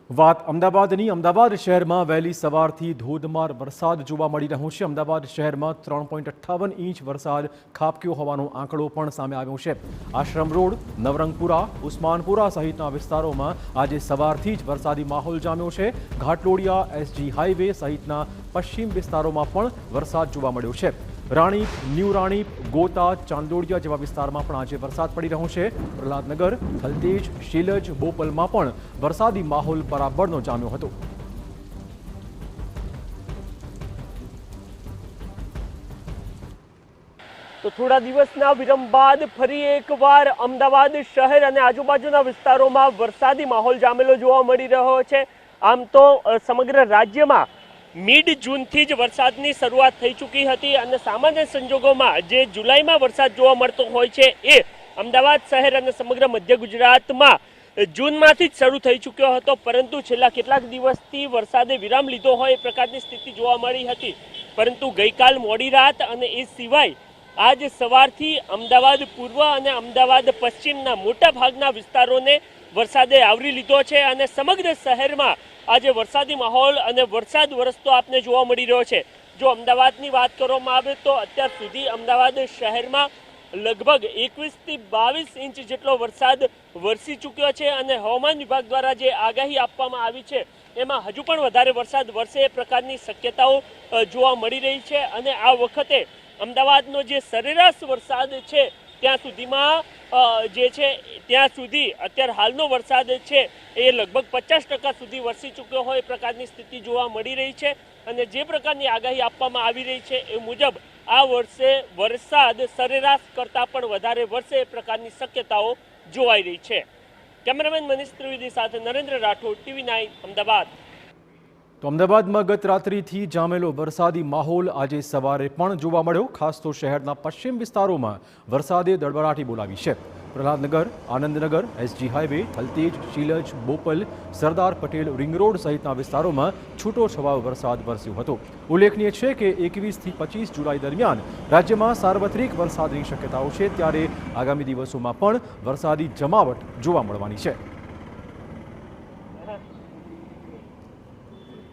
વાત અમદાવાદની અમદાવાદ શહેરમાં વહેલી સવારથી ધોધમાર વરસાદ જોવા મળી રહ્યો છે। અમદાવાદ શહેરમાં 3.58 ઇંચ વરસાદ ખાબક્યો હોવાનો આંકડો પણ સામે આવ્યો છે। આશ્રમ રોડ, નવરંગપુરા, ઉસ્માનપુરા સહિતના વિસ્તારોમાં આજે સવારથી જ વરસાદી માહોલ જામ્યો છે। ઘાટલોડિયા, એસજી હાઈવે સહિતના પશ્ચિમ વિસ્તારોમાં પણ વરસાદ જોવા મળ્યો છે। રાણીપ, ન્યૂ રાણીપ, ગોતા, ચાંદોડિયા જેવા વિસ્તારમાં પણ આજે વરસાદ પડી રહ્યો છે। પ્રહલાદનગર, થલતેજ, શીલજ, બોપલમાં પણ વરસાદી માહોલ બરાબરનો જામ્યો હતો। તો થોડા દિવસના વિરામ બાદ ફરી એકવાર અમદાવાદ શહેર અને આજુબાજુના વિસ્તારોમાં વરસાદી માહોલ જામેલો જોવા મળી રહ્યો છે। આમ તો સમગ્ર રાજ્યમાં મિડ જૂનથી જ વરસાદની શરૂઆત થઈ ચૂકી હતી અને સામાન્ય સંજોગોમાં જે જુલાઈમાં વરસાદ જોવા મળતો હોય છે એ અમદાવાદ શહેર અને સમગ્ર મધ્ય ગુજરાતમાં જૂનમાંથી જ શરૂ થઈ ચૂક્યો હતો, પરંતુ છેલ્લા કેટલાક દિવસથી વરસાદે વિરામ લીધો હોય એ પ્રકારની સ્થિતિ જોવા મળી હતી। પરંતુ ગઈકાલ મોડી રાત અને એ સિવાય આજ સવારથી અમદાવાદ પૂર્વ અને અમદાવાદ પશ્ચિમના મોટા ભાગના વિસ્તારોને વરસાદે આવરી લીધો છે અને સમગ્ર શહેરમાં આજે વરસાદી માહોલ અને વરસાદ વરસતો આપને જોવા મળી રહ્યો છે। જો અમદાવાદની વાત કરવામાં આવે તો અત્યાર સુધી અમદાવાદ શહેરમાં લગભગ 21 થી 22 ઇંચ જેટલો વરસાદ વરસી ચૂક્યો છે અને હવામાન વિભાગ દ્વારા જે આગાહી આપવામાં આવી છે એમાં હજુ પણ વધારે વરસાદ વરસે એ પ્રકારની શક્યતાઓ જોવા મળી રહી છે। અને આ વખતે અમદાવાદનો જે સરેરાશ વરસાદ છે ત્યાં સુધીમાં ત્યાં સુધી અત્યારે હાલનો વરસાદ છે એ લગભગ 50% સુધી વરસી ચૂક્યો હોય એ પ્રકારની સ્થિતિ જોવા મળી રહી છે। અને જે પ્રકારની આગાહી આપવામાં આવી રહી છે એ મુજબ આ વર્ષે વરસાદ સરેરાશ કરતાં પણ વધારે વરસે એ પ્રકારની શક્યતાઓ જોવાઈ રહી છે। કેમેરામેન મનીષ ત્રિવેદી સાથે નરેન્દ્ર રાઠોડ, TV9 અમદાવાદ। તો અમદાવાદમાં ગત રાત્રિથી જામેલો વરસાદી માહોલ આજે સવારે પણ જોવા મળ્યો। ખાસ તો શહેરના પશ્ચિમ વિસ્તારોમાં વરસાદે દળબડાટી બોલાવી છે। Prahlad Nagar, Anandnagar, SG highway, Thaltej, Shilaj, Bopal, Sardar Patel ring road સહિતના વિસ્તારોમાં છૂટો છવાયો વરસાદ વરસ્યો હતો। ઉલ્લેખનીય છે કે 21 થી 25 જુલાઈ દરમિયાન રાજ્યમાં સાર્વત્રિક વરસાદની શક્યતાઓ છે, ત્યારે આગામી દિવસોમાં પણ વરસાદી જમાવટ જોવા મળવાની છે।